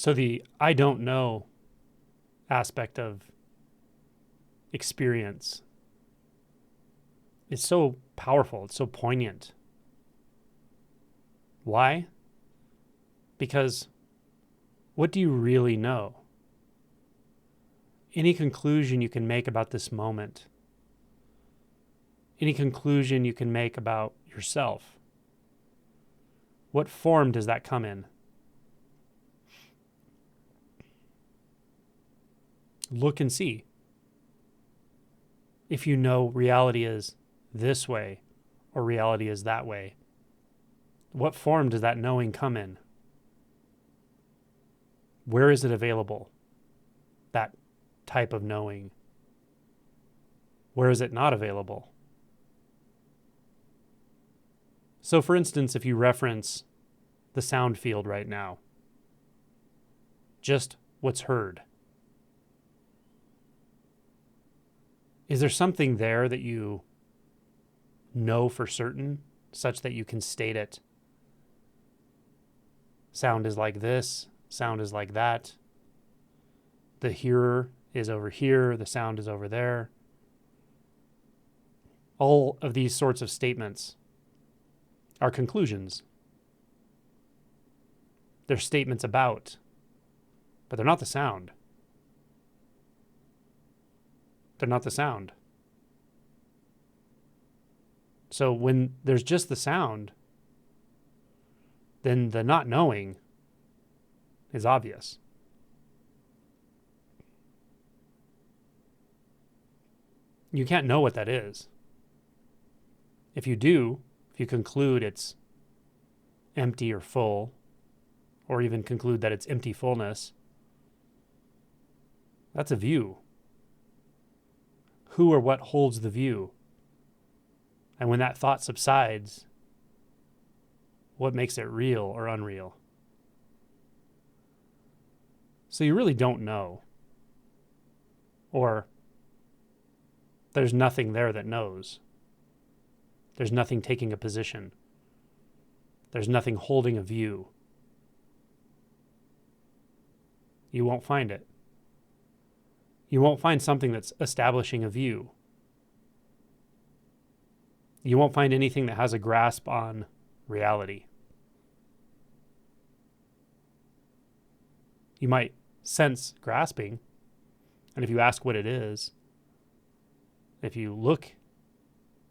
So the I don't know aspect of experience is so powerful. It's so poignant. Why? Because what do you really know? Any conclusion you can make about this moment, any conclusion you can make about yourself, what form does that come in? Look and see. If you know reality is this way or reality is that way, what form does that knowing come in? Where is it available? That type of knowing. Where is it not available? So for instance, if you reference the sound field right now, just what's heard, is there something there that you know for certain, such that you can state it? Sound is like this, sound is like that. The hearer is over here, the sound is over there. All of these sorts of statements are conclusions. They're statements about, but they're not the sound. They're not the sound. So when there's just the sound, then the not knowing is obvious. You can't know what that is. If you do, if you conclude it's empty or full, or even conclude that it's empty fullness, that's a view. Who or what holds the view? And when that thought subsides, what makes it real or unreal? So you really don't know. Or there's nothing there that knows. There's nothing taking a position. There's nothing holding a view. You won't find it. You won't find something that's establishing a view. You won't find anything that has a grasp on reality. You might sense grasping, and if you ask what it is, if you look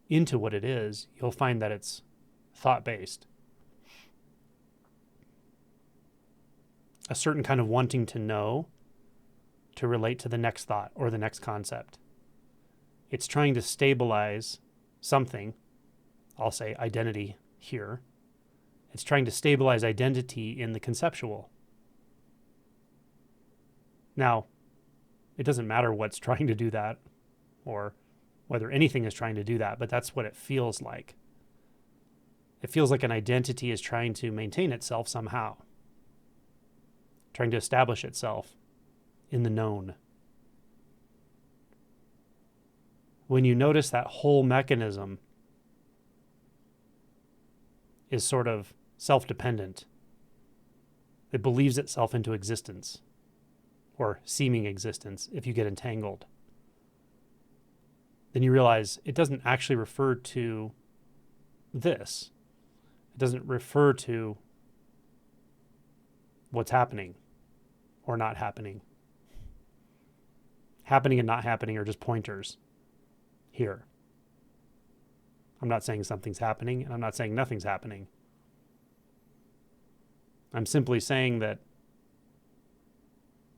into what it is, you'll find that it's thought-based. A certain kind of wanting to know to relate to the next thought or the next concept. It's trying to stabilize something. I'll say identity here. It's trying to stabilize identity in the conceptual. Now, it doesn't matter what's trying to do that or whether anything is trying to do that, but that's what it feels like. It feels like an identity is trying to maintain itself somehow, trying to establish itself in the known. When you notice that whole mechanism is sort of self-dependent, it believes itself into existence, or seeming existence if you get entangled, then you realize it doesn't actually refer to this. It doesn't refer to what's happening or not happening. Happening and not happening are just pointers here. I'm not saying something's happening, and I'm not saying nothing's happening. I'm simply saying that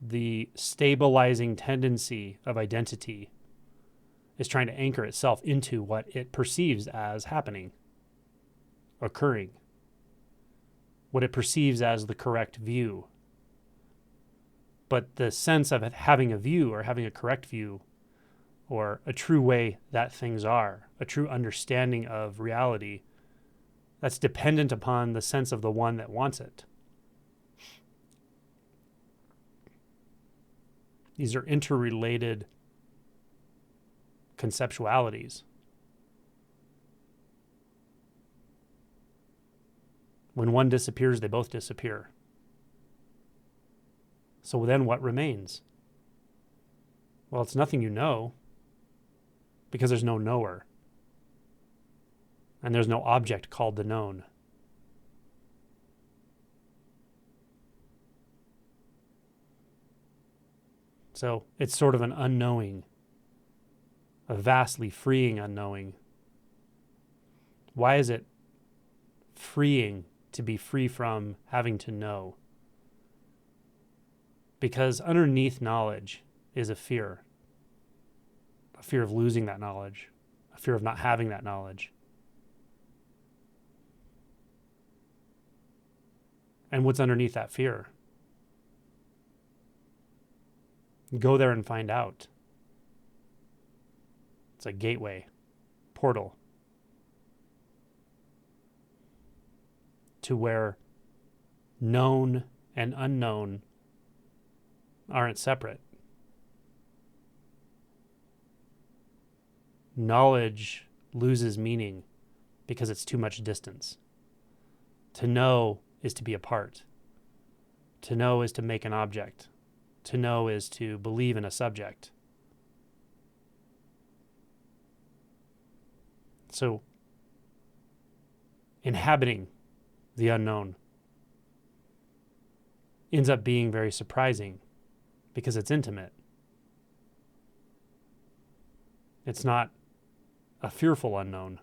the stabilizing tendency of identity is trying to anchor itself into what it perceives as happening, occurring, what it perceives as the correct view. But the sense of it having a view or having a correct view or a true way that things are, a true understanding of reality, that's dependent upon the sense of the one that wants it. These are interrelated conceptualities. When one disappears, they both disappear. So then what remains? Well, it's nothing you know, because there's no knower. And there's no object called the known. So it's sort of an unknowing, a vastly freeing unknowing. Why is it freeing to be free from having to know? Because underneath knowledge is a fear of losing that knowledge, a fear of not having that knowledge. And what's underneath that fear? Go there and find out. It's a gateway, portal to where known and unknown aren't separate. Knowledge loses meaning because it's too much distance. To know is to be apart. To know is to make an object. To know is to believe in a subject. So, inhabiting the unknown ends up being very surprising because it's intimate. It's not a fearful unknown.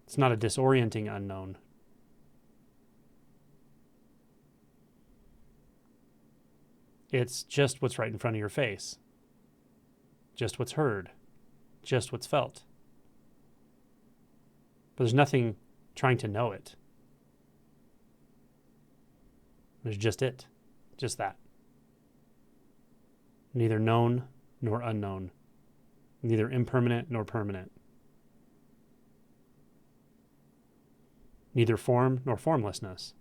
It's not a disorienting unknown. It's just what's right in front of your face. Just what's heard. Just what's felt. But there's nothing trying to know it. There's just it. Just that. Neither known nor unknown. Neither impermanent nor permanent. Neither form nor formlessness.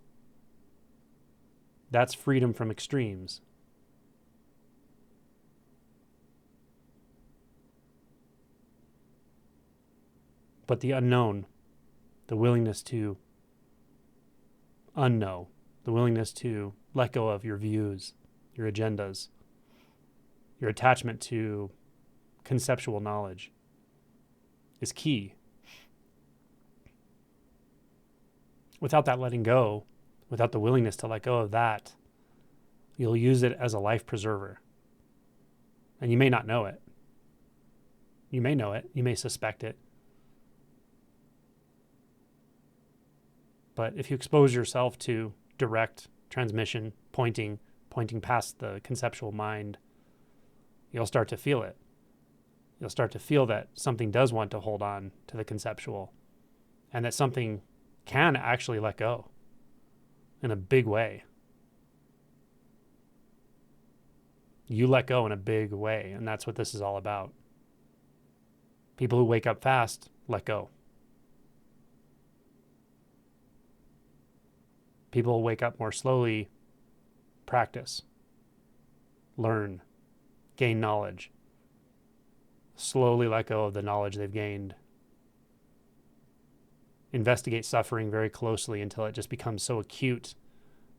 That's freedom from extremes. But the unknown, the willingness to unknow, the willingness to let go of your views, your agendas, your attachment to conceptual knowledge is key. Without that letting go, without the willingness to let go of that, you'll use it as a life preserver. And you may not know it. You may know it. You may suspect it. But if you expose yourself to direct transmission, pointing past the conceptual mind, you'll start to feel it. You'll start to feel that something does want to hold on to the conceptual, and that something can actually let go in a big way. You let go in a big way, and that's what this is all about. People who wake up fast let go. People who wake up more slowly practice, learn, gain knowledge, slowly let go of the knowledge they've gained, investigate suffering very closely until it just becomes so acute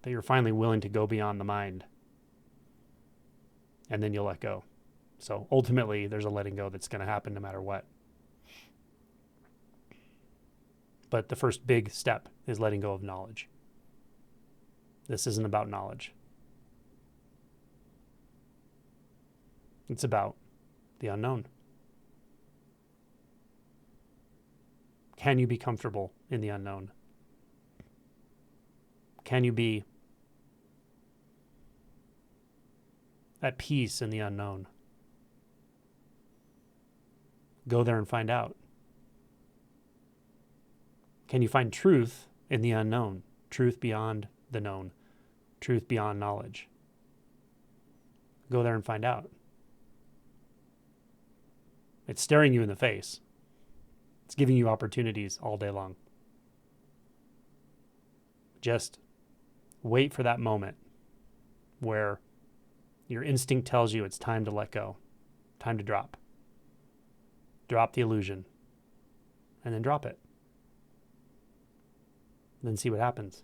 that you're finally willing to go beyond the mind. And then you'll let go. So ultimately, there's a letting go that's going to happen no matter what. But the first big step is letting go of knowledge. This isn't about knowledge. It's about the unknown. Can you be comfortable in the unknown? Can you be at peace in the unknown? Go there and find out. Can you find truth in the unknown? Truth beyond the known. Truth beyond knowledge. Go there and find out. It's staring you in the face. It's giving you opportunities all day long. Just wait for that moment where your instinct tells you it's time to let go, time to drop. Drop the illusion, and then drop it. Then see what happens.